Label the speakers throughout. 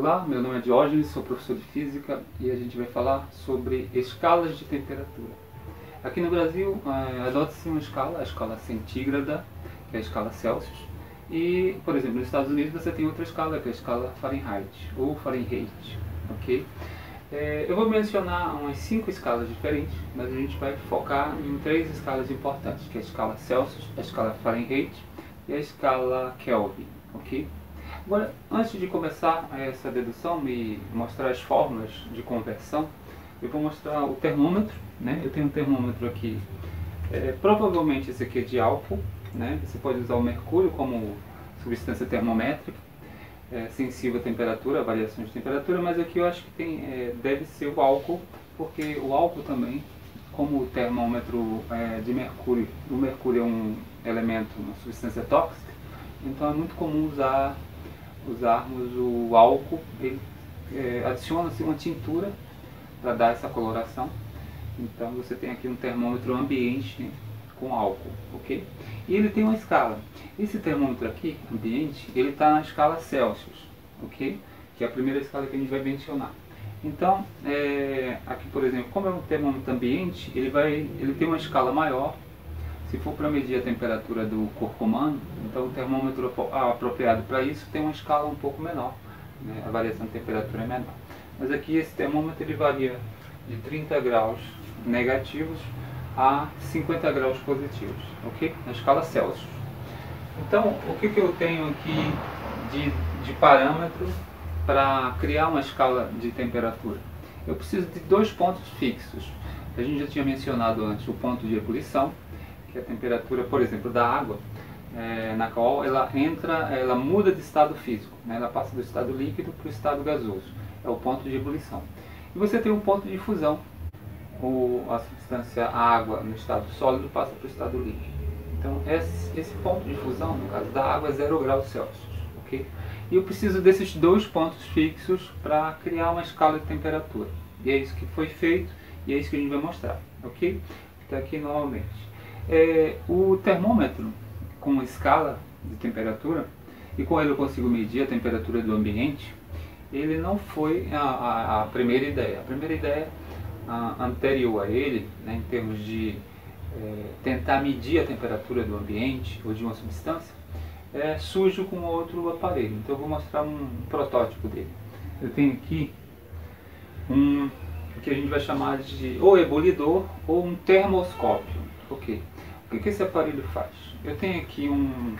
Speaker 1: Olá, meu nome é Diógenes, sou professor de Física e a gente vai falar sobre escalas de temperatura. Aqui no Brasil, adota-se uma escala, a escala centígrada, que é a escala Celsius, e, por exemplo, nos Estados Unidos você tem outra escala, que é a escala Fahrenheit, ou Fahrenheit, ok? Eu vou mencionar umas 5 escalas diferentes, mas a gente vai focar em 3 escalas importantes, que é a escala Celsius, a escala Fahrenheit e a escala Kelvin, ok? Agora, antes de começar essa dedução e mostrar as fórmulas de conversão, eu vou mostrar o termômetro, né? Eu tenho um termômetro aqui, provavelmente esse aqui é de álcool, né? Você pode usar o mercúrio como substância termométrica, sensível à temperatura, a variação de temperatura, mas aqui eu acho que deve ser o álcool, porque o álcool também, como o termômetro de mercúrio, o mercúrio é um elemento, uma substância tóxica, então é muito comum usarmos o álcool. Adiciona-se uma tintura para dar essa coloração. Então você tem aqui um termômetro ambiente com álcool, ok? E ele tem uma escala. Esse termômetro aqui, ambiente, ele está na escala Celsius, ok? Que é a primeira escala que a gente vai mencionar. Então, aqui por exemplo, como é um termômetro ambiente, ele tem uma escala maior. Se for para medir a temperatura do corpo humano, então o termômetro apropriado para isso tem uma escala um pouco menor, né? A variação de temperatura é menor. Mas aqui esse termômetro ele varia de 30 graus negativos a 50 graus positivos, ok? Na escala Celsius. Então, o que eu tenho aqui de parâmetro para criar uma escala de temperatura? Eu preciso de 2 pontos fixos. A gente já tinha mencionado antes o ponto de ebulição, que é a temperatura, por exemplo, da água, na qual ela muda de estado físico, né? Ela passa do estado líquido para o estado gasoso, é o ponto de ebulição. E você tem um ponto de fusão, a substância, a água no estado sólido passa para o estado líquido. Então esse ponto de fusão, no caso da água, é 0 graus Celsius, ok? E eu preciso desses 2 pontos fixos para criar uma escala de temperatura. E é isso que foi feito e é isso que a gente vai mostrar, ok? Então aqui novamente. O termômetro com escala de temperatura, e com ele eu consigo medir a temperatura do ambiente, ele não foi a primeira ideia. A primeira ideia anterior a ele, né, em termos de tentar medir a temperatura do ambiente ou de uma substância, surge com outro aparelho. Então eu vou mostrar um protótipo dele. Eu tenho aqui o que a gente vai chamar de ou ebulidor ou um termoscópio, ok? O que esse aparelho faz? Eu tenho aqui um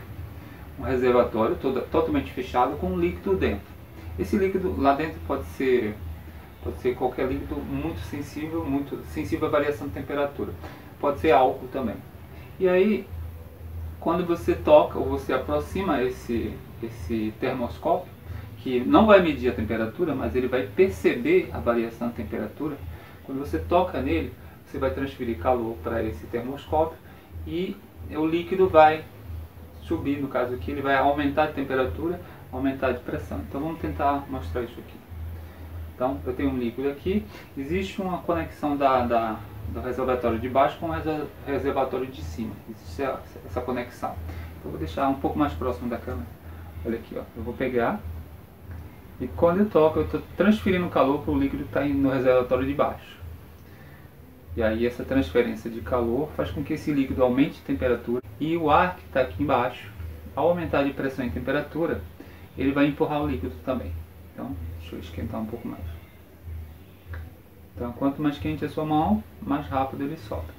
Speaker 1: reservatório totalmente fechado com um líquido dentro. Esse líquido lá dentro pode ser qualquer líquido muito sensível à variação de temperatura. Pode ser álcool também. E aí, quando você toca ou você aproxima esse termoscópio, que não vai medir a temperatura, mas ele vai perceber a variação de temperatura, quando você toca nele, você vai transferir calor para esse termoscópio e o líquido vai subir, no caso aqui, ele vai aumentar de temperatura, aumentar de pressão. Então vamos tentar mostrar isso aqui. Então eu tenho um líquido aqui, existe uma conexão do reservatório de baixo com o reservatório de cima, existe essa conexão. Então eu vou deixar um pouco mais próximo da câmera. Olha aqui, ó. Eu vou pegar e quando eu toco, eu estou transferindo calor para o líquido que está no reservatório de baixo. E aí essa transferência de calor faz com que esse líquido aumente a temperatura e o ar que está aqui embaixo, ao aumentar de pressão e temperatura, ele vai empurrar o líquido também. Então, deixa eu esquentar um pouco mais. Então, quanto mais quente a sua mão, mais rápido ele solta.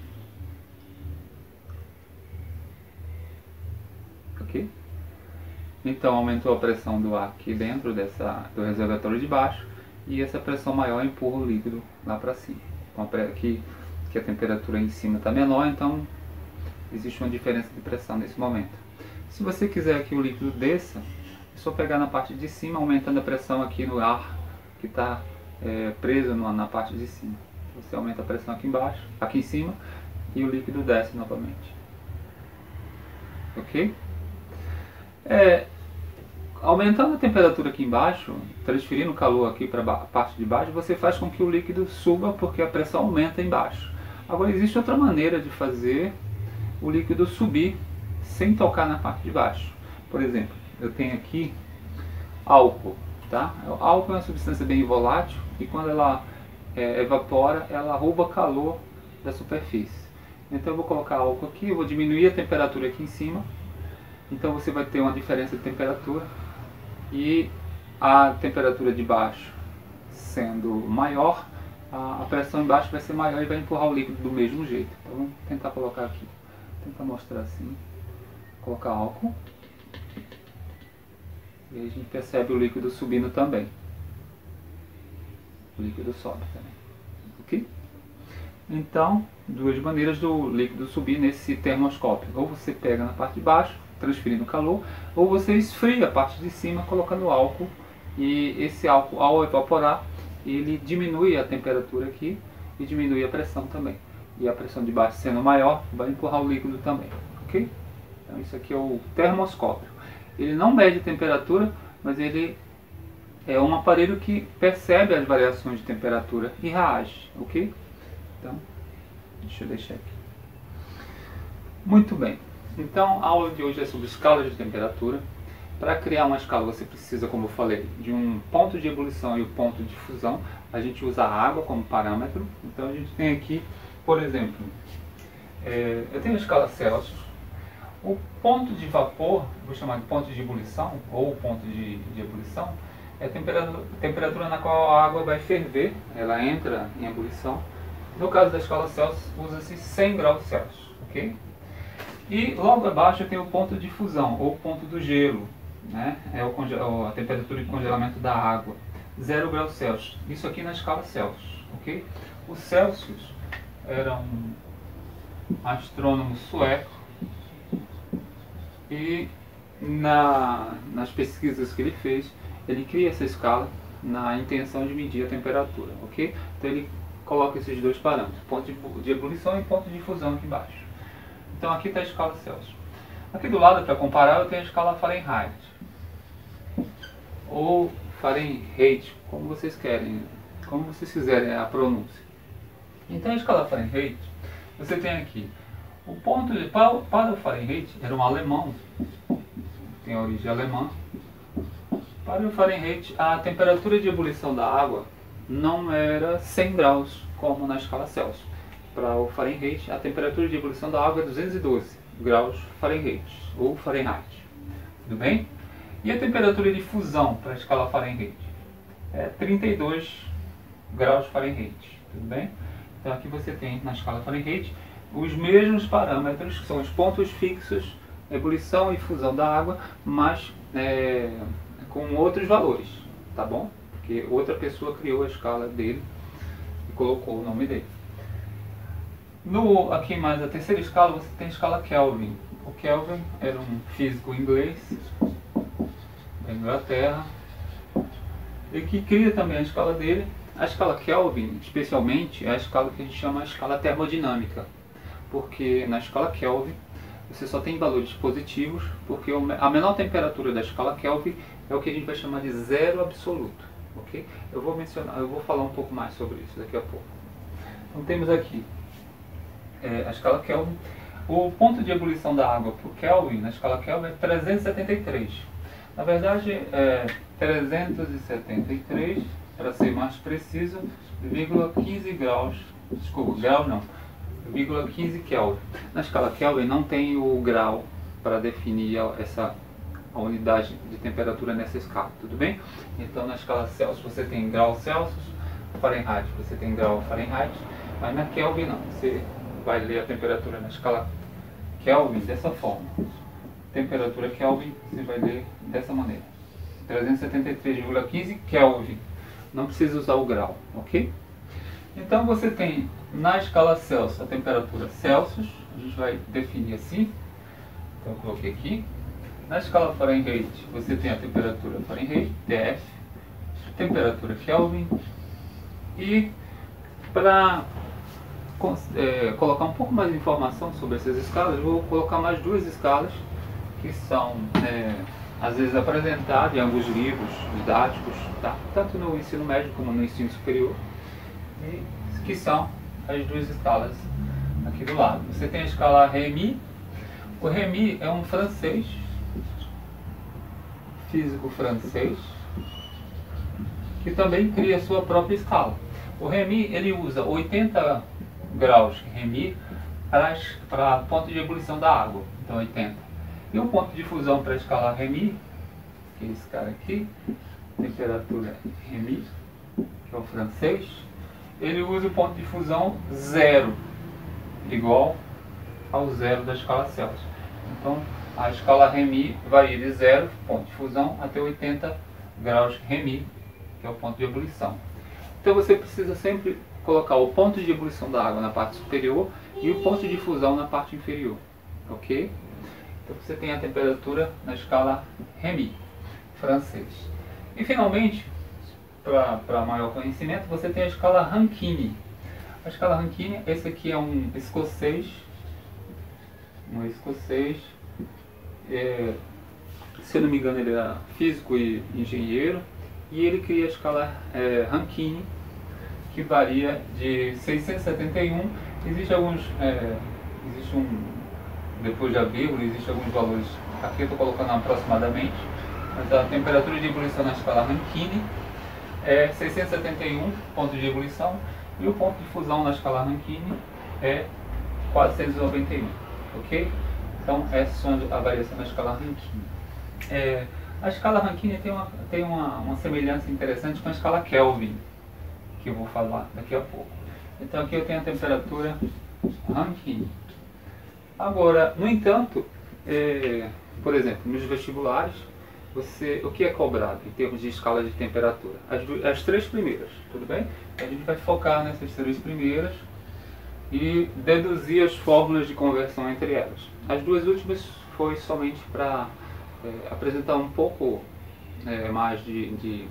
Speaker 1: Ok? Então, aumentou a pressão do ar aqui dentro do reservatório de baixo e essa pressão maior empurra o líquido lá para cima. Então, aqui que a temperatura em cima está menor, então existe uma diferença de pressão nesse momento. Se você quiser que o líquido desça, é só pegar na parte de cima, aumentando a pressão aqui no ar que está preso na parte de cima. Você aumenta a pressão aqui embaixo, aqui em cima, e o líquido desce novamente. Ok? Aumentando a temperatura aqui embaixo, transferindo o calor aqui para a parte de baixo, você faz com que o líquido suba porque a pressão aumenta embaixo. Agora existe outra maneira de fazer o líquido subir sem tocar na parte de baixo. Por exemplo, eu tenho aqui álcool. tá? O álcool é uma substância bem volátil e quando ela evapora, ela rouba calor da superfície. Então eu vou colocar álcool aqui, eu vou diminuir a temperatura aqui em cima. Então você vai ter uma diferença de temperatura e a temperatura de baixo sendo maior, a pressão embaixo vai ser maior e vai empurrar o líquido do mesmo jeito. Então vamos tentar colocar aqui, tentar mostrar assim, colocar álcool e aí a gente percebe o líquido subindo também. O líquido sobe também, ok? Então, duas maneiras do líquido subir nesse termoscópio. Ou você pega na parte de baixo, transferindo calor, ou você esfria a parte de cima colocando álcool. E esse álcool, ao evaporar, ele diminui a temperatura aqui e diminui a pressão também. E a pressão de baixo sendo maior, vai empurrar o líquido também, ok? Então isso aqui é o termoscópio. Ele não mede a temperatura, mas ele é um aparelho que percebe as variações de temperatura e reage, ok? Então, deixa eu deixar aqui. Muito bem. Então, a aula de hoje é sobre escalas de temperatura. Para criar uma escala você precisa, como eu falei, de um ponto de ebulição e um ponto de fusão. A gente usa a água como parâmetro. Então a gente tem aqui, por exemplo, eu tenho a escala Celsius. O ponto de vapor, vou chamar de ponto de ebulição, ou ponto de ebulição, é a temperatura na qual a água vai ferver, ela entra em ebulição. No caso da escala Celsius, usa-se 100 graus Celsius, ok? E logo abaixo eu tenho o ponto de fusão, ou ponto do gelo, né? É a temperatura de congelamento da água, 0 graus Celsius. Isso aqui na escala Celsius, ok? O Celsius era um astrônomo sueco e nas pesquisas que ele fez, ele cria essa escala na intenção de medir a temperatura, ok? Então ele coloca esses dois parâmetros, ponto de ebulição e ponto de fusão aqui embaixo. Então aqui está a escala Celsius. Aqui do lado, para comparar, eu tenho a escala Fahrenheit. Ou Fahrenheit, como vocês querem, como vocês quiserem a pronúncia. Então a escala Fahrenheit, você tem aqui o ponto de, para o Fahrenheit, era um alemão, tem origem alemã. Para o Fahrenheit, a temperatura de ebulição da água não era 100 graus, como na escala Celsius. Para o Fahrenheit, a temperatura de ebulição da água é 212 graus Fahrenheit, ou Fahrenheit. Tudo bem? E a temperatura de fusão para a escala Fahrenheit? É 32 graus Fahrenheit. Tudo bem? Então aqui você tem na escala Fahrenheit os mesmos parâmetros, que são os pontos fixos, ebulição e fusão da água, mas com outros valores, tá bom? Porque outra pessoa criou a escala dele e colocou o nome dele. Aqui mais a terceira escala, você tem a escala Kelvin. O Kelvin era um físico inglês da Inglaterra e que cria também a escala dele. A escala Kelvin, especialmente, é a escala que a gente chama de escala termodinâmica, porque na escala Kelvin você só tem valores positivos, porque a menor temperatura da escala Kelvin é o que a gente vai chamar de zero absoluto, ok? Eu vou falar um pouco mais sobre isso daqui a pouco. Então temos aqui a escala Kelvin. O ponto de ebulição da água por Kelvin, na escala Kelvin, é 373. Na verdade, é 373, para ser mais preciso, 15 graus, desculpa, grau não, 15 Kelvin. Na escala Kelvin não tem o grau para definir a unidade de temperatura nessa escala, tudo bem? Então na escala Celsius você tem grau Celsius, Fahrenheit você tem grau Fahrenheit, mas na Kelvin não, você vai ler a temperatura na escala Kelvin dessa forma. Temperatura Kelvin você vai ler dessa maneira, 373,15 Kelvin. Não precisa usar o grau, ok? Então você tem na escala Celsius a temperatura Celsius, a gente vai definir assim. Então eu coloquei aqui. Na escala Fahrenheit você tem a temperatura Fahrenheit, TF, temperatura Kelvin. E para colocar um pouco mais de informação sobre essas escalas, eu vou colocar mais duas escalas que são às vezes apresentadas em alguns livros didáticos, tá? Tanto no ensino médio como no ensino superior, e que são as duas escalas aqui do lado. Você tem a escala Rémy. O Rémy é um francês, físico francês, que também cria a sua própria escala. O Rémy, ele usa 80 graus Rémy para ponto de ebulição da água, então 80. E o ponto de fusão para a escala Rémy, que é esse cara aqui, temperatura Rémy, que é o francês, ele usa o ponto de fusão 0, igual ao 0 da escala Celsius. Então, a escala Rémy varia de 0, ponto de fusão, até 80 graus Rémy, que é o ponto de ebulição. Então, você precisa sempre colocar o ponto de ebulição da água na parte superior e o ponto de fusão na parte inferior, ok? Então, você tem a temperatura na escala Rémy, francês. E, finalmente, para maior conhecimento, você tem a escala Rankine. A escala Rankine, esse aqui é um escocês, se eu não me engano ele era físico e engenheiro, e ele cria a escala Rankine, que varia de 671, depois da vírgula, existem alguns valores, aqui eu estou colocando aproximadamente, mas a temperatura de ebulição na escala Rankine é 671 pontos de ebulição, e o ponto de fusão na escala Rankine é 491, ok? Então, essas são a variação da escala Rankine. A escala Rankine tem uma semelhança interessante com a escala Kelvin, que eu vou falar daqui a pouco. Então, aqui eu tenho a temperatura Rankine. Agora, no entanto, por exemplo, nos vestibulares, o que é cobrado em termos de escala de temperatura? As três primeiras, tudo bem? A gente vai focar nessas três primeiras e deduzir as fórmulas de conversão entre elas. As duas últimas foi somente para apresentar um pouco mais de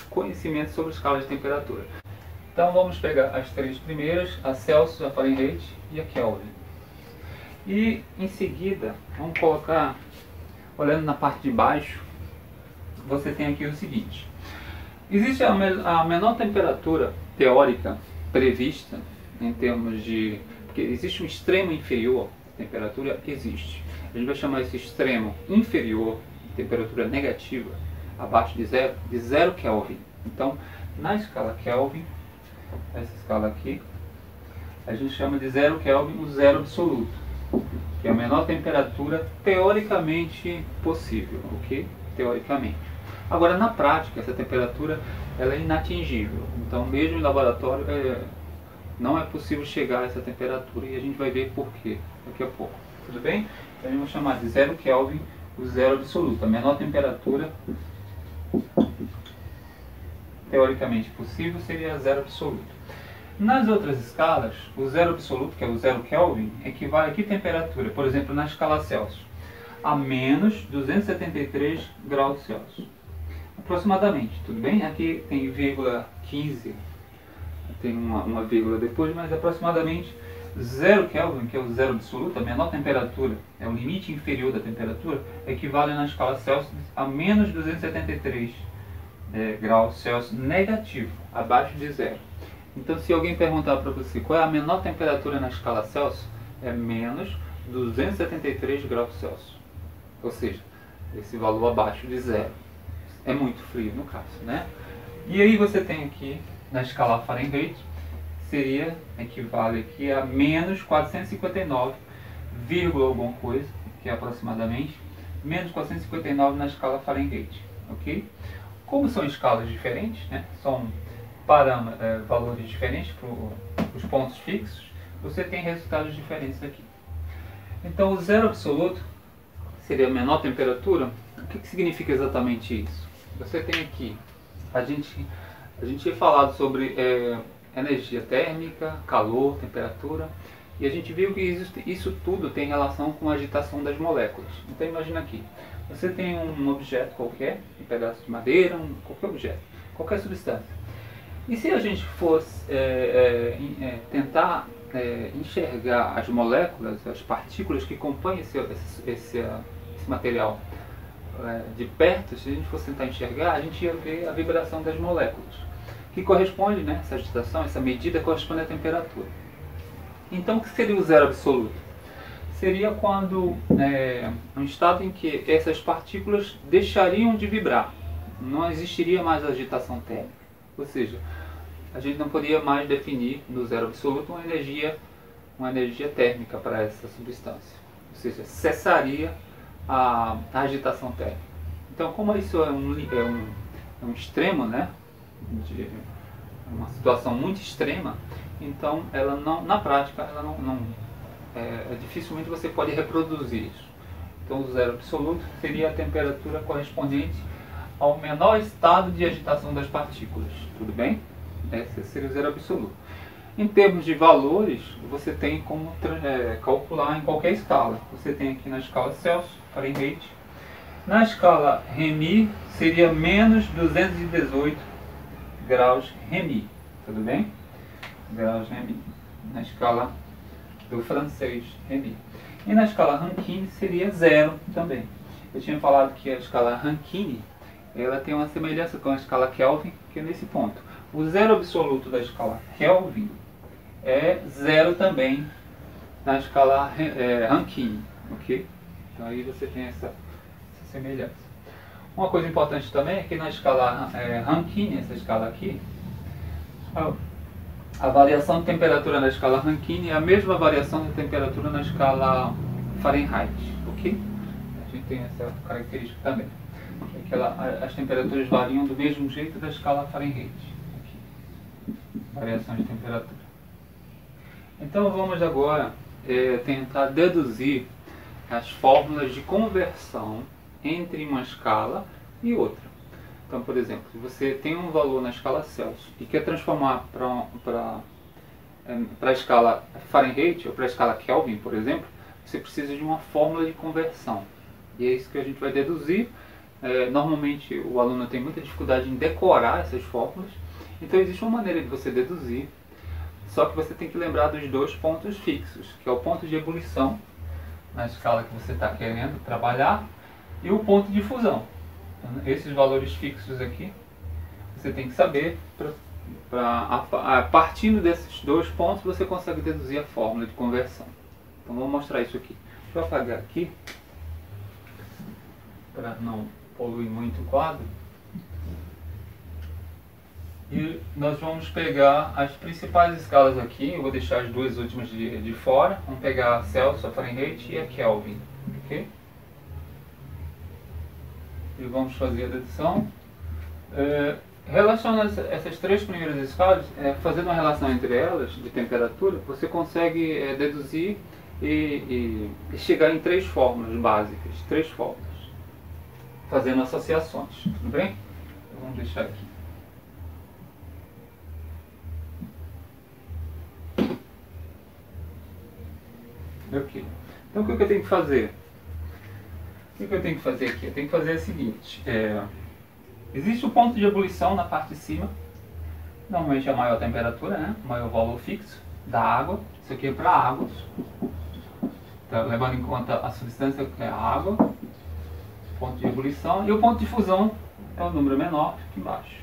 Speaker 1: conhecimento sobre a escala de temperatura. Então vamos pegar as três primeiras, a Celsius, a Fahrenheit e a Kelvin. E em seguida, vamos colocar, olhando na parte de baixo, você tem aqui o seguinte: existe a menor temperatura teórica prevista em termos de... porque existe um extremo inferior, temperatura existe. A gente vai chamar esse extremo inferior, temperatura negativa, abaixo de 0 Kelvin. Então, na escala Kelvin, essa escala aqui, a gente chama de 0 Kelvin o zero absoluto, que é a menor temperatura teoricamente possível, ok? Teoricamente. Agora, na prática, essa temperatura ela é inatingível. Então, mesmo em laboratório, não é possível chegar a essa temperatura, e a gente vai ver por quê daqui a pouco. Tudo bem? Então, a gente vai chamar de 0 Kelvin o zero absoluto, a menor temperatura teoricamente possível seria 0 absoluto. Nas outras escalas, o zero absoluto, que é o 0 Kelvin, equivale a que temperatura? Por exemplo, na escala Celsius, a menos 273 graus Celsius. Aproximadamente, tudo bem? Aqui tem vírgula 15, tem uma vírgula depois, mas aproximadamente 0 Kelvin, que é o zero absoluto, a menor temperatura, é o limite inferior da temperatura, equivale na escala Celsius a menos 273 graus Celsius negativo, abaixo de zero. Então, se alguém perguntar para você qual é a menor temperatura na escala Celsius, é menos 273 graus Celsius. Ou seja, esse valor abaixo de zero. É muito frio no caso, né? E aí você tem aqui, na escala Fahrenheit, equivale aqui a menos 459, alguma coisa, que é aproximadamente, menos 459 na escala Fahrenheit, ok? Como são escalas diferentes, né? São valores diferentes para os pontos fixos, você tem resultados diferentes aqui. Então, o zero absoluto seria a menor temperatura. O que significa exatamente isso? Você tem aqui, a gente tinha falado sobre energia térmica, calor, temperatura, e a gente viu que isso tudo tem relação com a agitação das moléculas. Então, imagina aqui, você tem um objeto qualquer, um pedaço de madeira, qualquer objeto, qualquer substância. E se a gente fosse tentar enxergar as moléculas, as partículas que compõem esse material de perto, se a gente fosse tentar enxergar, a gente ia ver a vibração das moléculas, que corresponde, né, essa agitação, essa medida corresponde à temperatura. Então, o que seria o zero absoluto? Seria quando um estado em que essas partículas deixariam de vibrar, não existiria mais agitação térmica. Ou seja, a gente não poderia mais definir no zero absoluto uma energia térmica para essa substância. Ou seja, cessaria a agitação térmica. Então, como isso é um extremo, né, de uma situação muito extrema, então ela não, na prática, ela dificilmente você pode reproduzir isso. Então, o zero absoluto seria a temperatura correspondente ao menor estado de agitação das partículas. Tudo bem? Esse seria o zero absoluto. Em termos de valores, você tem como calcular em qualquer escala. Você tem aqui na escala Celsius, Fahrenheit. Na escala Rémy, seria menos 218 graus Rémy. Tudo bem? Graus Rémy. Na escala do francês Rémy. E na escala Rankine seria zero também. Eu tinha falado que a escala Rankine ela tem uma semelhança com a escala Kelvin, que é nesse ponto. O zero absoluto da escala Kelvin é zero também na escala Rankine, ok? Então aí você tem essa semelhança. Uma coisa importante também é que na escala Rankine, essa escala aqui, a variação de temperatura na escala Rankine é a mesma variação de temperatura na escala Fahrenheit, ok? A gente tem essa característica também. As temperaturas variam do mesmo jeito da escala Fahrenheit. Aqui. Variação de temperatura. Então vamos agora tentar deduzir as fórmulas de conversão entre uma escala e outra. Então, por exemplo, se você tem um valor na escala Celsius e quer transformar para a escala Fahrenheit ou para a escala Kelvin, por exemplo, você precisa de uma fórmula de conversão. E é isso que a gente vai deduzir. Normalmente o aluno tem muita dificuldade em decorar essas fórmulas, então existe uma maneira de você deduzir, só que você tem que lembrar dos dois pontos fixos, que é o ponto de ebulição, na escala que você está querendo trabalhar, e o ponto de fusão. Então, esses valores fixos aqui, você tem que saber, partindo desses dois pontos, você consegue deduzir a fórmula de conversão. Então vamos mostrar isso aqui. Deixa eu apagar aqui, para não poluir muito o quadro. E nós vamos pegar as principais escalas aqui. Eu vou deixar as duas últimas de fora. Vamos pegar a Celsius, a Fahrenheit e a Kelvin. Ok? E vamos fazer a dedução. Relacionando essas três primeiras escalas, fazendo uma relação entre elas, de temperatura, você consegue deduzir e chegar em três fórmulas básicas. Três fórmulas. Fazendo associações, tudo bem? Então, vamos deixar aqui. Ok. Então o que eu tenho que fazer? O que eu tenho que fazer aqui? Eu tenho que fazer o seguinte. Existe o ponto de ebulição na parte de cima. Normalmente é a maior temperatura, né? O maior valor fixo da água. Isso aqui é para água. Então, levando em conta a substância que é a água. Ponto de ebulição, e o ponto de fusão é o número menor aqui embaixo.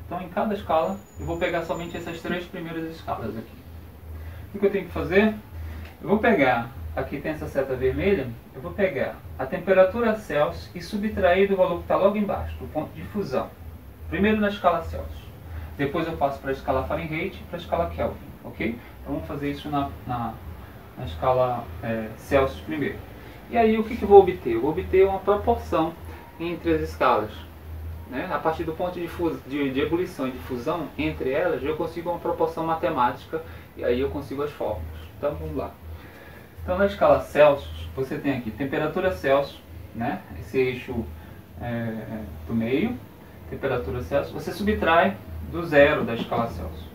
Speaker 1: Então em cada escala eu vou pegar somente essas três primeiras escalas aqui. O que eu tenho que fazer? Eu vou pegar, aqui tem essa seta vermelha, eu vou pegar a temperatura Celsius e subtrair do valor que está logo embaixo, do ponto de fusão. Primeiro na escala Celsius, depois eu passo para a escala Fahrenheit e para a escala Kelvin, ok? Então vamos fazer isso na escala Celsius primeiro. E aí o que eu vou obter? Eu vou obter uma proporção entre as escalas. Né? A partir do ponto de ebulição e de fusão, entre elas, eu consigo uma proporção matemática e aí eu consigo as fórmulas. Então vamos lá. Então na escala Celsius, você tem aqui temperatura Celsius, né? Esse eixo do meio, temperatura Celsius, você subtrai do zero da escala Celsius.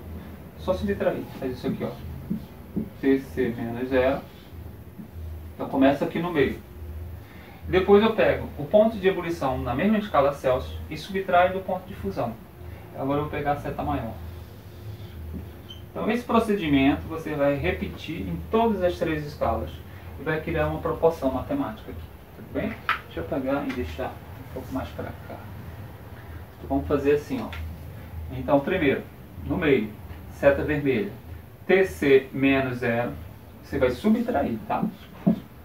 Speaker 1: Só subtrair, faz isso aqui, ó. TC menos zero. Então começa aqui no meio. Depois eu pego o ponto de ebulição na mesma escala Celsius e subtraio do ponto de fusão. Agora eu vou pegar a seta maior. Então esse procedimento você vai repetir em todas as três escalas e vai criar uma proporção matemática aqui. Tudo bem? Deixa eu pegar e deixar um pouco mais para cá. Então vamos fazer assim, ó. Então primeiro, no meio, seta vermelha, TC menos zero, você vai subtrair, tá?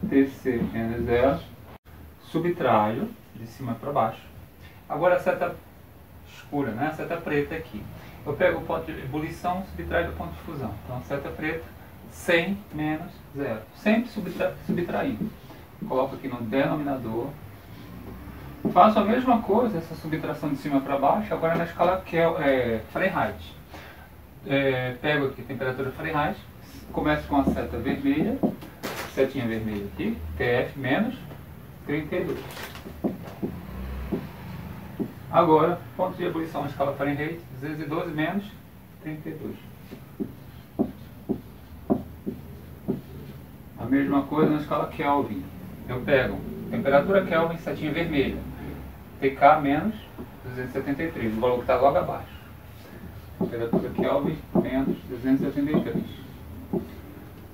Speaker 1: TC menos zero, subtraio de cima para baixo. Agora a seta escura, né? A seta preta aqui. Eu pego o ponto de ebulição, subtraio do ponto de fusão. Então, seta preta, 100 menos 0. Sempre subtraindo. Coloco aqui no denominador. Faço a mesma coisa, essa subtração de cima para baixo, agora na escala Fahrenheit. Pego aqui a temperatura Fahrenheit, começo com a seta vermelha, setinha vermelha aqui, TF menos 32. Agora, ponto de ebulição na escala Fahrenheit, 212 menos 32. A mesma coisa na escala Kelvin. Eu pego temperatura Kelvin, setinha vermelha, TK menos 273, o valor que está logo abaixo. Temperatura Kelvin menos 273.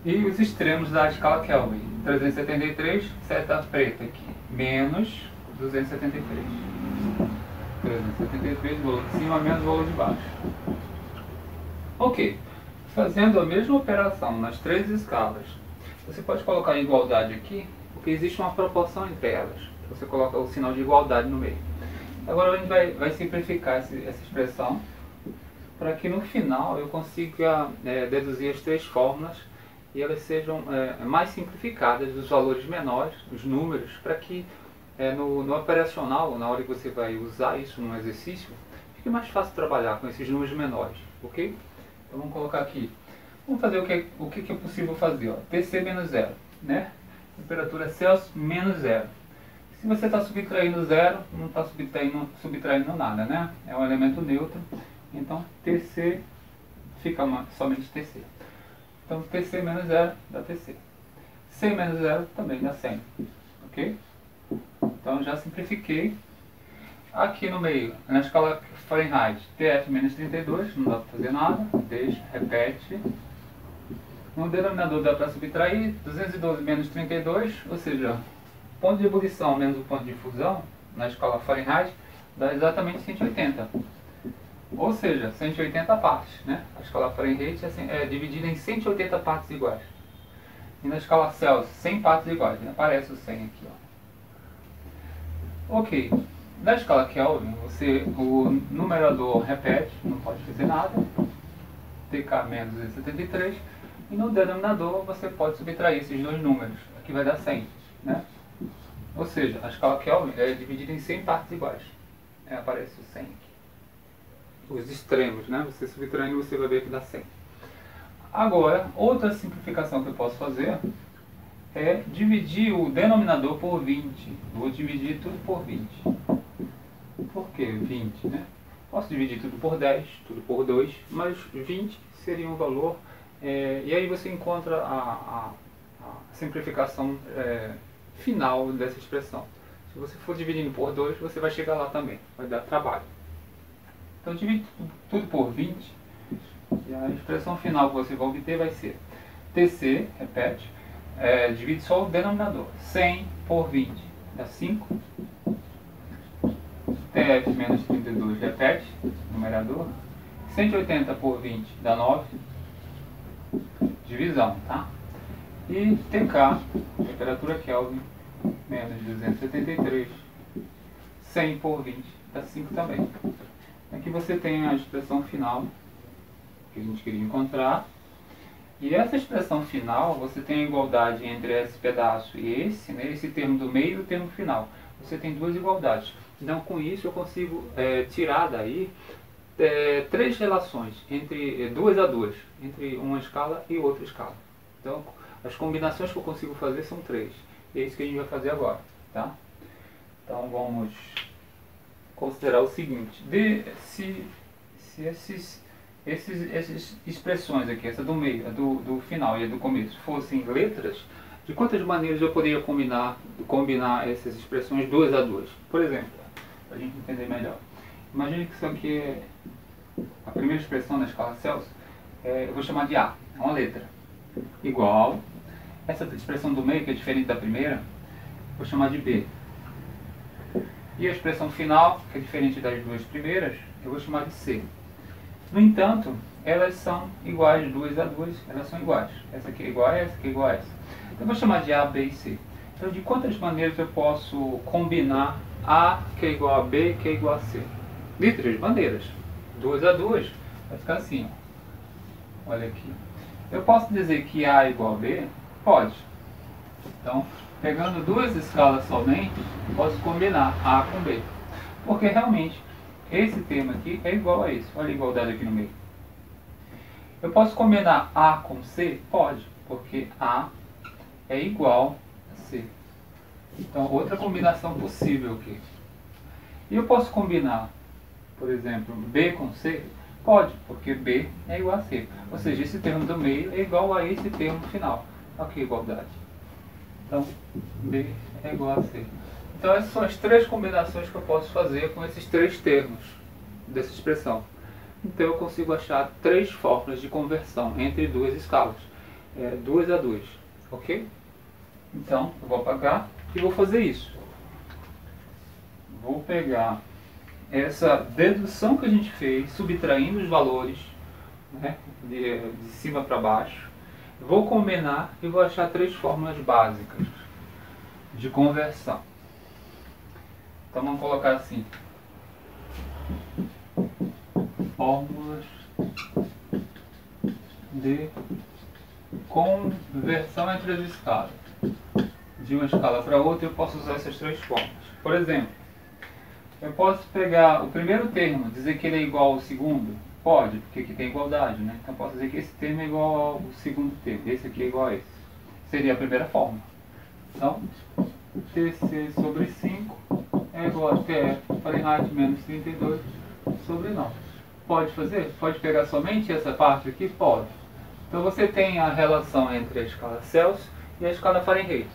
Speaker 1: E os extremos da escala Kelvin, 373, seta preta aqui, menos 273. 373, valor de cima menos valor de baixo. Ok, fazendo a mesma operação nas três escalas, você pode colocar a igualdade aqui, porque existe uma proporção entre elas. Você coloca o sinal de igualdade no meio. Agora a gente vai simplificar essa expressão, para que no final eu consiga deduzir as três fórmulas e elas sejam mais simplificadas, os valores menores, os números, para que no operacional, na hora que você vai usar isso no exercício, fique mais fácil trabalhar com esses números menores, ok? Então vamos colocar aqui, vamos fazer o que é possível fazer, ó, TC menos 0, né? Temperatura Celsius menos 0. Se você está subtraindo 0, não está subtraindo nada, né? É um elemento neutro, então TC fica somente TC. Então TC menos 0 dá TC. 100 menos 0 também dá 100, ok? Então já simplifiquei. Aqui no meio, na escala Fahrenheit, TF menos 32, não dá para fazer nada, deixa, repete. No denominador dá para subtrair 212 menos 32, ou seja, o ponto de ebulição menos o ponto de fusão, na escala Fahrenheit, dá exatamente 180. Ou seja, 180 partes, né? A escala Fahrenheit é dividida em 180 partes iguais. E na escala Celsius, 100 partes iguais, aparece o 100 aqui, ó. Ok, na escala Kelvin, o numerador repete, não pode fazer nada, TK menos 273, e no denominador você pode subtrair esses dois números, aqui vai dar 100, né? Ou seja, a escala Kelvin é dividida em 100 partes iguais, aparece o 100 aqui. Os extremos, né? Você subtraindo, você vai ver que dá 100. Agora, outra simplificação que eu posso fazer é dividir o denominador por 20. Vou dividir tudo por 20. Por que 20, né? Posso dividir tudo por 10, tudo por 2, mas 20 seria um valor. E aí você encontra a simplificação final dessa expressão. Se você for dividindo por 2, você vai chegar lá também. Vai dar trabalho. Então divide tudo por 20. E a expressão final que você vai obter vai ser TC, repete, divide só o denominador. 100 por 20 dá 5. TF menos 32, repete, numerador. 180 por 20 dá 9. Divisão, tá? E TK, temperatura Kelvin, menos 273. 100 por 20 dá 5 também. Aqui você tem a expressão final que a gente queria encontrar. E essa expressão final, você tem a igualdade entre esse pedaço e esse, né, esse termo do meio e o termo final. Você tem duas igualdades. Então, com isso, eu consigo tirar daí três relações, entre 2 a 2, entre uma escala e outra escala. Então, as combinações que eu consigo fazer são 3. E é isso que a gente vai fazer agora, tá? Então, vamos considerar o seguinte: se essas expressões aqui, essa do meio, a do final e a do começo, fossem letras, de quantas maneiras eu poderia combinar essas expressões 2 a 2? Por exemplo, para a gente entender melhor. Imagine que isso aqui é a primeira expressão na escala Celsius, eu vou chamar de A, é uma letra. Igual, essa expressão do meio, que é diferente da primeira, vou chamar de B. E a expressão final, que é diferente das duas primeiras, eu vou chamar de C. No entanto, elas são iguais, 2 a 2, elas são iguais. Essa aqui é igual a essa, aqui é igual a essa. Então eu vou chamar de A, B e C. Então de quantas maneiras eu posso combinar A, que é igual a B, que é igual a C? de 3 maneiras. 2 a 2 vai ficar assim, ó. Olha aqui. Eu posso dizer que A é igual a B? Pode. Então, pegando duas escalas somente, posso combinar A com B. Porque realmente, esse termo aqui é igual a esse. Olha a igualdade aqui no meio. Eu posso combinar A com C? Pode, porque A é igual a C. Então, outra combinação possível aqui. E eu posso combinar, por exemplo, B com C? Pode, porque B é igual a C. Ou seja, esse termo do meio é igual a esse termo final. Olha que igualdade. Então, B é igual a C. Então, essas são as três combinações que eu posso fazer com esses três termos dessa expressão. Então, eu consigo achar três fórmulas de conversão entre duas escalas. 2 a 2. Ok? Então, eu vou apagar e vou fazer isso. Vou pegar essa dedução que a gente fez, subtraindo os valores, né, de cima para baixo. Vou combinar e vou achar três fórmulas básicas de conversão. Então vamos colocar assim: fórmulas de conversão entre as escalas. De uma escala para outra eu posso usar essas três fórmulas. Por exemplo, eu posso pegar o primeiro termo, dizer que ele é igual ao segundo? Pode, porque aqui tem igualdade, né? Então posso dizer que esse termo é igual ao segundo termo, esse aqui é igual a esse. Seria a primeira fórmula. Então, TC sobre 5 é igual a TF Fahrenheit menos 32 sobre 9. Pode fazer? Pode pegar somente essa parte aqui? Pode. Então você tem a relação entre a escala Celsius e a escala Fahrenheit.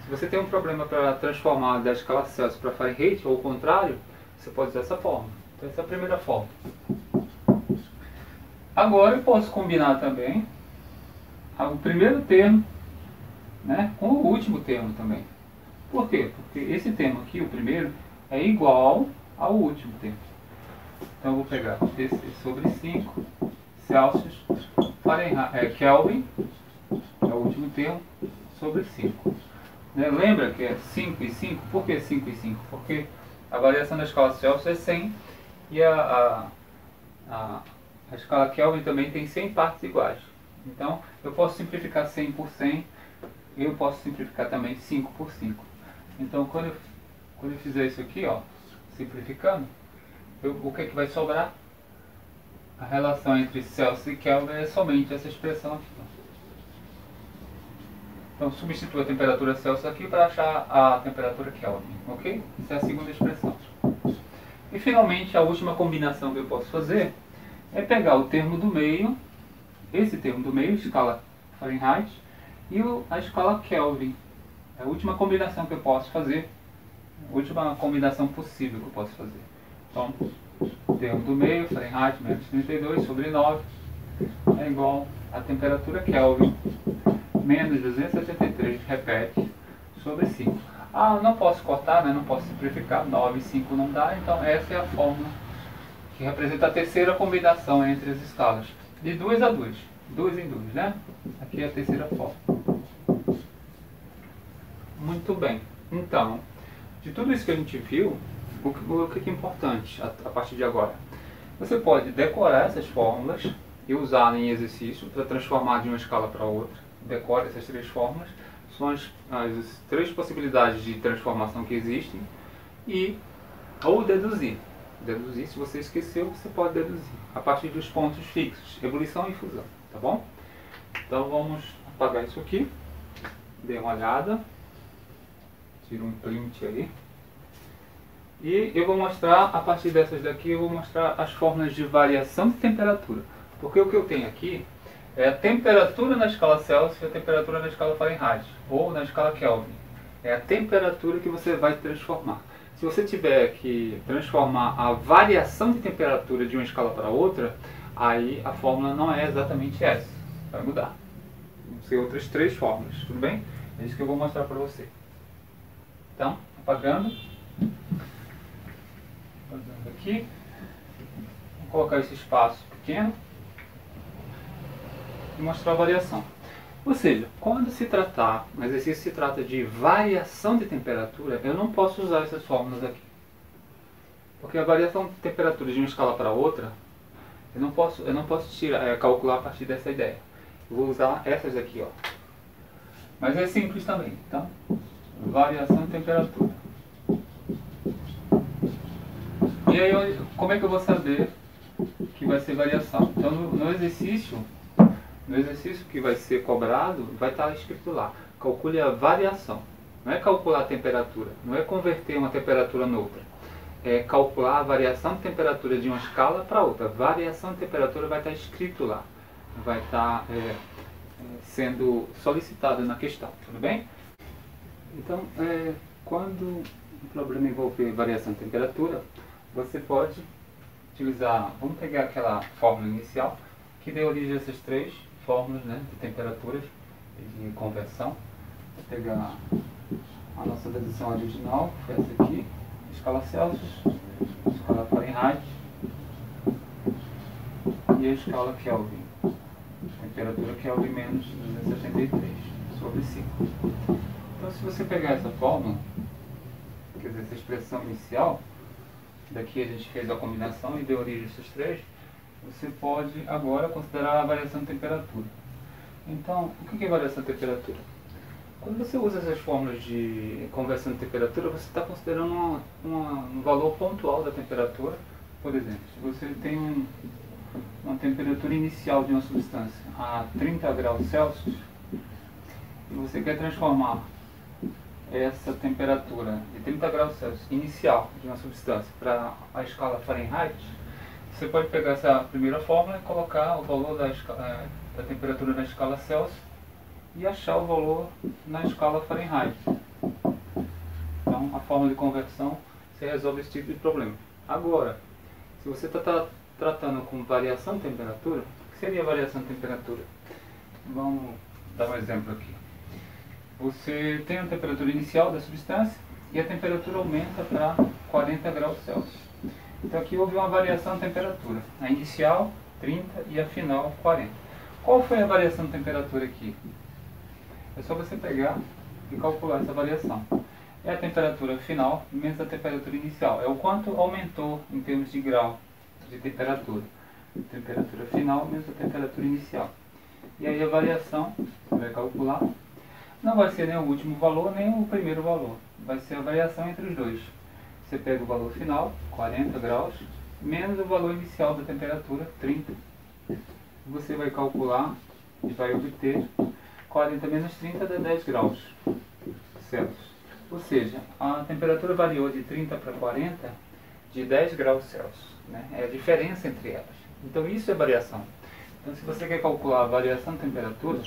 Speaker 1: Se você tem um problema para transformar da escala Celsius para Fahrenheit, ou o contrário, você pode usar essa fórmula. Então essa é a primeira fórmula. Agora eu posso combinar também o primeiro termo, né, com o último termo também. Por quê? Porque esse termo aqui, o primeiro, é igual ao último termo. Então eu vou pegar TC sobre 5, Celsius, Fahrenheit, Kelvin, é o último termo, sobre 5. Lembra que é 5 e 5? Por que 5 e 5? Porque a variação da escala Celsius é 100 e a escala Kelvin também tem 100 partes iguais. Então, eu posso simplificar 100 por 100 e eu posso simplificar também 5 por 5. Então, quando eu fizer isso aqui, ó, simplificando, o que é que vai sobrar? A relação entre Celsius e Kelvin é somente essa expressão aqui. Então, substitua a temperatura Celsius aqui para achar a temperatura Kelvin, ok? Essa é a segunda expressão. E, finalmente, a última combinação que eu posso fazer é pegar o termo do meio, esse termo do meio, escala Fahrenheit, e a escala Kelvin. É a última combinação que eu posso fazer, a última combinação possível que eu posso fazer. Então, o termo do meio, Fahrenheit menos 32 sobre 9, é igual à temperatura Kelvin, menos 273, repete, sobre 5. Ah, não posso cortar, né? Não posso simplificar, 9 e 5 não dá, então essa é a fórmula que representa a terceira combinação entre as escalas, de 2 a 2, 2 em 2, né? Aqui é a terceira fórmula. Muito bem, então, de tudo isso que a gente viu, o que é importante a partir de agora? Você pode decorar essas fórmulas e usar em exercício para transformar de uma escala para outra. Decore essas três fórmulas, são as três possibilidades de transformação que existem, ou deduzir. Deduzir, se você esqueceu, você pode deduzir a partir dos pontos fixos, ebulição e fusão, tá bom? Então vamos apagar isso aqui, dê uma olhada, tira um print aí. E eu vou mostrar, a partir dessas daqui, eu vou mostrar as fórmulas de variação de temperatura. Porque o que eu tenho aqui é a temperatura na escala Celsius e a temperatura na escala Fahrenheit, ou na escala Kelvin. É a temperatura que você vai transformar. Se você tiver que transformar a variação de temperatura de uma escala para outra, aí a fórmula não é exatamente essa. Vai mudar. Vão ser outras três fórmulas, tudo bem? É isso que eu vou mostrar para você. Então, apagando. Apagando aqui. Vou colocar esse espaço pequeno e mostrar a variação. Ou seja, quando se tratar, um exercício se trata de variação de temperatura, eu não posso usar essas fórmulas aqui. Porque a variação de temperatura de uma escala para outra, eu não posso calcular a partir dessa ideia. Eu vou usar essas aqui, ó. Mas é simples também. Então, variação de temperatura. E aí, como é que eu vou saber que vai ser variação? Então, no exercício que vai ser cobrado, vai estar escrito lá: calcule a variação. Não é calcular a temperatura, não é converter uma temperatura noutra. É calcular a variação de temperatura de uma escala para outra. Variação de temperatura vai estar escrito lá. Vai estar sendo solicitado na questão, tudo bem? Então, quando o problema envolver variação de temperatura, você pode utilizar, vamos pegar aquela fórmula inicial que deu origem a essas três fórmulas, né, de temperaturas e de conversão. Vou pegar a nossa dedução original, que foi essa aqui, escala Celsius, escala Fahrenheit e a escala Kelvin. Temperatura Kelvin menos 273 sobre 5. Então, se você pegar essa fórmula, quer dizer, essa expressão inicial, daqui a gente fez a combinação e deu origem a esses três, você pode agora considerar a variação de temperatura. Então, o que é variação de temperatura? Quando você usa essas fórmulas de conversão de temperatura, você está considerando um valor pontual da temperatura. Por exemplo, se você tem uma temperatura inicial de uma substância a 30 graus Celsius e você quer transformar essa temperatura de 30 graus Celsius inicial de uma substância para a escala Fahrenheit, você pode pegar essa primeira fórmula e colocar o valor da temperatura na escala Celsius e achar o valor na escala Fahrenheit. Então, a fórmula de conversão, você resolve esse tipo de problema. Agora, se você está tratando com variação de temperatura, o que seria variação de temperatura? Vamos dar um exemplo aqui. Você tem a temperatura inicial da substância e a temperatura aumenta para 40 graus Celsius. Então aqui houve uma variação de temperatura. A inicial, 30, e a final, 40. Qual foi a variação de temperatura aqui? É só você pegar e calcular essa variação. É a temperatura final menos a temperatura inicial. É o quanto aumentou em termos de grau de temperatura. Temperatura final menos a temperatura inicial. E aí a variação, você vai calcular, não vai ser nem o último valor, nem o primeiro valor. Vai ser a variação entre os dois. Você pega o valor final, 40 graus, menos o valor inicial da temperatura, 30. Você vai calcular e vai obter 40 menos 30 dá 10 graus Celsius. Ou seja, a temperatura variou de 30 para 40 de 10 graus Celsius. Né? É a diferença entre elas. Então isso é variação. Então se você quer calcular a variação de temperatura,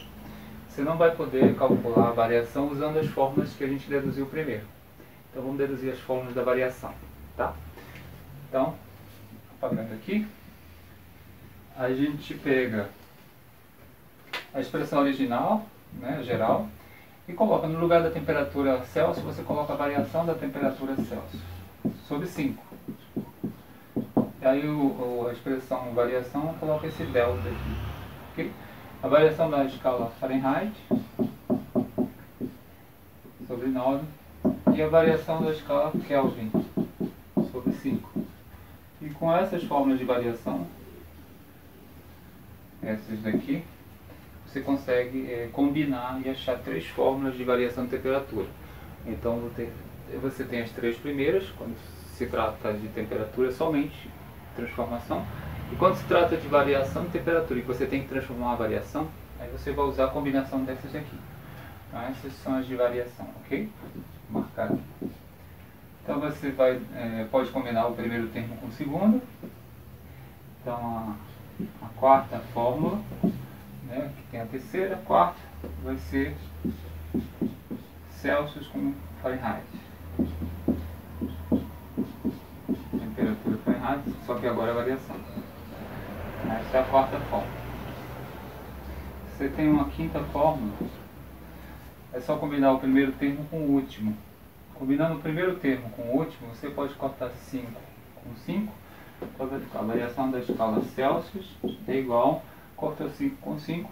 Speaker 1: você não vai poder calcular a variação usando as fórmulas que a gente deduziu primeiro. Então vamos deduzir as fórmulas da variação. Tá? Então, apagando aqui, a gente pega a expressão original, né, geral, e coloca no lugar da temperatura Celsius, você coloca a variação da temperatura Celsius sobre 5. E aí a expressão variação coloca esse delta aqui. Okay? A variação da escala Fahrenheit sobre 9 e a variação da escala Kelvin sobre 5. E com essas fórmulas de variação, essas daqui, você consegue combinar e achar três fórmulas de variação de temperatura. Então você tem as três primeiras, quando se trata de temperatura somente, transformação. E quando se trata de variação de temperatura e você tem que transformar uma variação, aí você vai usar a combinação dessas aqui. Então essas são as de variação, ok? Vou marcar aqui. Então você pode combinar o primeiro termo com o segundo. Então a quarta fórmula, né, que tem a terceira, a quarta, vai ser Celsius com Fahrenheit. Temperatura Fahrenheit, só que agora é variação. Essa é a quarta fórmula. Você tem uma quinta fórmula, é só combinar o primeiro termo com o último. Combinando o primeiro termo com o último, você pode cortar 5 com 5, então vai ficar a variação da escala Celsius é igual, corta 5 com 5,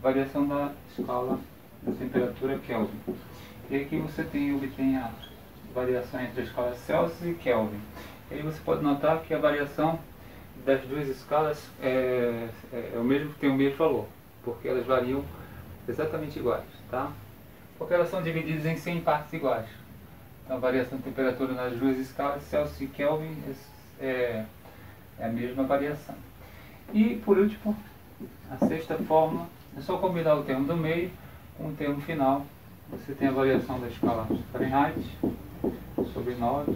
Speaker 1: variação da escala da temperatura Kelvin. E aqui você obtém a variação entre a escala Celsius e Kelvin. aí você pode notar que a variação das duas escalas é o mesmo, tem o mesmo valor, porque elas variam exatamente iguais, tá? Porque elas são divididas em 100 partes iguais. Então a variação de temperatura nas duas escalas, Celsius e Kelvin, é a mesma variação. E por último, a sexta fórmula, é só combinar o termo do meio com o termo final. Você tem a variação da escala Fahrenheit sobre 9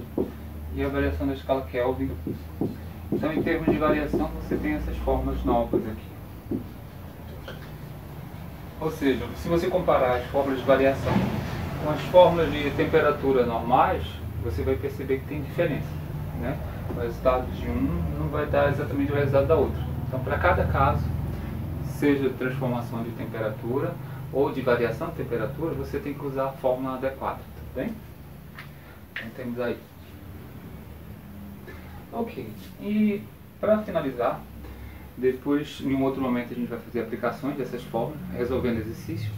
Speaker 1: e a variação da escala Kelvin. Então, em termos de variação, você tem essas fórmulas novas aqui. Ou seja, se você comparar as fórmulas de variação com as fórmulas de temperatura normais, você vai perceber que tem diferença, né? O resultado de um não vai dar exatamente o resultado da outra. Então, para cada caso, seja de transformação de temperatura ou de variação de temperatura, você tem que usar a fórmula adequada, tá bem? Então, temos aí. Ok, e para finalizar, depois, em um outro momento, a gente vai fazer aplicações dessas fórmulas, resolvendo exercício.